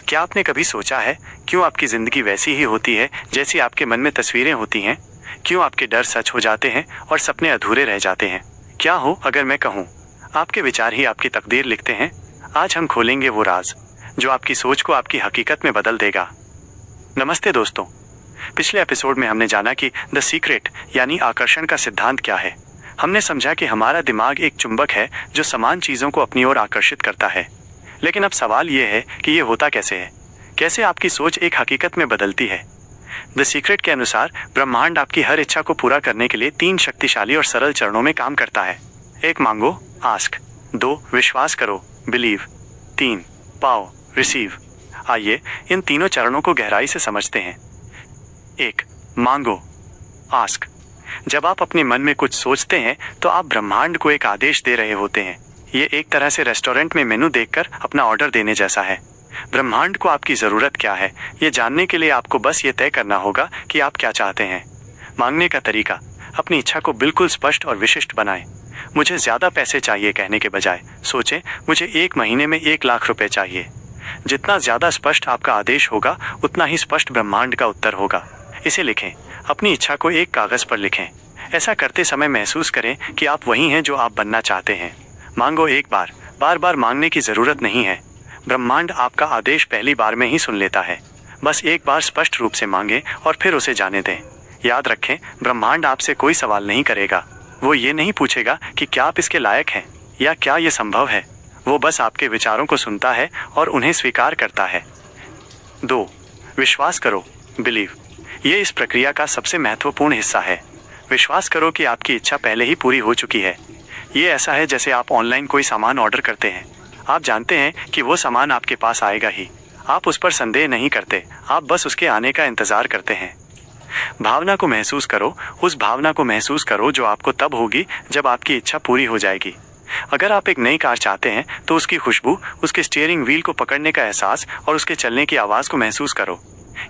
क्या आपने कभी सोचा है क्यों आपकी ज़िंदगी वैसी ही होती है जैसी आपके मन में तस्वीरें होती हैं? क्यों आपके डर सच हो जाते हैं और सपने अधूरे रह जाते हैं? क्या हो अगर मैं कहूँ आपके विचार ही आपकी तकदीर लिखते हैं? आज हम खोलेंगे वो राज जो आपकी सोच को आपकी हकीकत में बदल देगा। नमस्ते दोस्तों, पिछले एपिसोड में हमने जाना कि द सीक्रेट यानी आकर्षण का सिद्धांत क्या है। हमने समझा कि हमारा दिमाग एक चुंबक है जो समान चीज़ों को अपनी ओर आकर्षित करता है। लेकिन अब सवाल ये है कि ये होता कैसे है? कैसे आपकी सोच एक हकीकत में बदलती है? द सीक्रेट के अनुसार ब्रह्मांड आपकी हर इच्छा को पूरा करने के लिए 3 शक्तिशाली और सरल चरणों में काम करता है। 1 मांगो, आस्क। 2 विश्वास करो, बिलीव। 3 पाओ, रिसीव। आइए इन तीनों चरणों को गहराई से समझते हैं। 1 मांगो, आस्क। जब आप अपने मन में कुछ सोचते हैं तो आप ब्रह्मांड को एक आदेश दे रहे होते हैं। ये एक तरह से रेस्टोरेंट में मेनू देखकर अपना ऑर्डर देने जैसा है। ब्रह्मांड को आपकी ज़रूरत क्या है ये जानने के लिए आपको बस ये तय करना होगा कि आप क्या चाहते हैं। मांगने का तरीका, अपनी इच्छा को बिल्कुल स्पष्ट और विशिष्ट बनाएं। मुझे ज़्यादा पैसे चाहिए कहने के बजाय सोचें मुझे 1 महीने में 1 लाख रुपए चाहिए। जितना ज़्यादा स्पष्ट आपका आदेश होगा उतना ही स्पष्ट ब्रह्मांड का उत्तर होगा। इसे लिखें, अपनी इच्छा को एक कागज़ पर लिखें। ऐसा करते समय महसूस करें कि आप वही हैं जो आप बनना चाहते हैं। मांगो एक बार, बार बार मांगने की ज़रूरत नहीं है। ब्रह्मांड आपका आदेश पहली बार में ही सुन लेता है। बस एक बार स्पष्ट रूप से मांगें और फिर उसे जाने दें। याद रखें, ब्रह्मांड आपसे कोई सवाल नहीं करेगा। वो ये नहीं पूछेगा कि क्या आप इसके लायक हैं या क्या ये संभव है। वो बस आपके विचारों को सुनता है और उन्हें स्वीकार करता है। 2 विश्वास करो, बिलीव। ये इस प्रक्रिया का सबसे महत्वपूर्ण हिस्सा है। विश्वास करो कि आपकी इच्छा पहले ही पूरी हो चुकी है। ये ऐसा है जैसे आप ऑनलाइन कोई सामान ऑर्डर करते हैं। आप जानते हैं कि वो सामान आपके पास आएगा ही। आप उस पर संदेह नहीं करते, आप बस उसके आने का इंतज़ार करते हैं। भावना को महसूस करो, उस भावना को महसूस करो जो आपको तब होगी जब आपकी इच्छा पूरी हो जाएगी। अगर आप एक नई कार चाहते हैं तो उसकी खुशबू, उसके स्टीयरिंग व्हील को पकड़ने का एहसास और उसके चलने की आवाज़ को महसूस करो।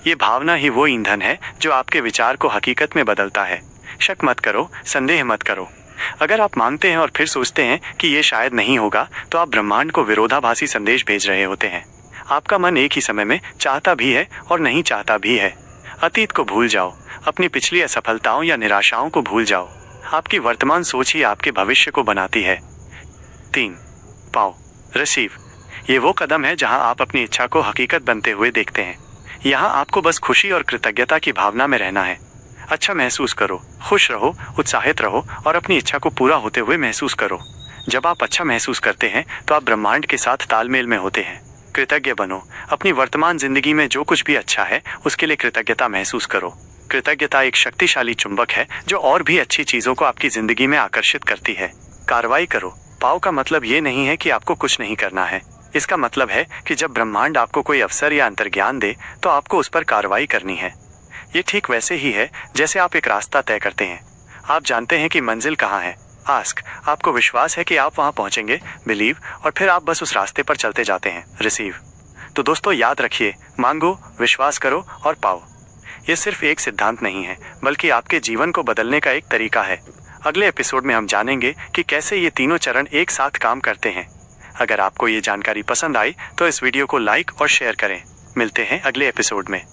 ये भावना ही वो ईंधन है जो आपके विचार को हकीकत में बदलता है। शक मत करो, संदेह मत करो। अगर आप मांगते हैं और फिर सोचते हैं कि ये शायद नहीं होगा तो आप ब्रह्मांड को विरोधाभासी संदेश भेज रहे होते हैं। आपका मन एक ही समय में चाहता भी है और नहीं चाहता भी है। अतीत को भूल जाओ, अपनी पिछली असफलताओं या निराशाओं को भूल जाओ। आपकी वर्तमान सोच ही आपके भविष्य को बनाती है। 3 पाओ, रिसीव। ये वो कदम है जहां आप अपनी इच्छा को हकीकत बनते हुए देखते हैं। यहाँ आपको बस खुशी और कृतज्ञता की भावना में रहना है। अच्छा महसूस करो, खुश रहो, उत्साहित रहो और अपनी इच्छा को पूरा होते हुए महसूस करो। जब आप अच्छा महसूस करते हैं तो आप ब्रह्मांड के साथ तालमेल में होते हैं। कृतज्ञ बनो, अपनी वर्तमान जिंदगी में जो कुछ भी अच्छा है उसके लिए कृतज्ञता महसूस करो। कृतज्ञता एक शक्तिशाली चुंबक है जो और भी अच्छी चीज़ों को आपकी ज़िंदगी में आकर्षित करती है। कार्रवाई करो। पाओ का मतलब ये नहीं है कि आपको कुछ नहीं करना है। इसका मतलब है कि जब ब्रह्मांड आपको कोई अवसर या अंतर्ज्ञान दे तो आपको उस पर कार्रवाई करनी है। ये ठीक वैसे ही है जैसे आप एक रास्ता तय करते हैं। आप जानते हैं कि मंजिल कहाँ है, आस्क। आपको विश्वास है कि आप वहाँ पहुँचेंगे, बिलीव, और फिर आप बस उस रास्ते पर चलते जाते हैं, रिसीव। तो दोस्तों याद रखिए, मांगो, विश्वास करो और पाओ। ये सिर्फ एक सिद्धांत नहीं है बल्कि आपके जीवन को बदलने का एक तरीका है। अगले एपिसोड में हम जानेंगे कि कैसे ये तीनों चरण एक साथ काम करते हैं। अगर आपको ये जानकारी पसंद आई तो इस वीडियो को लाइक और शेयर करें। मिलते हैं अगले एपिसोड में।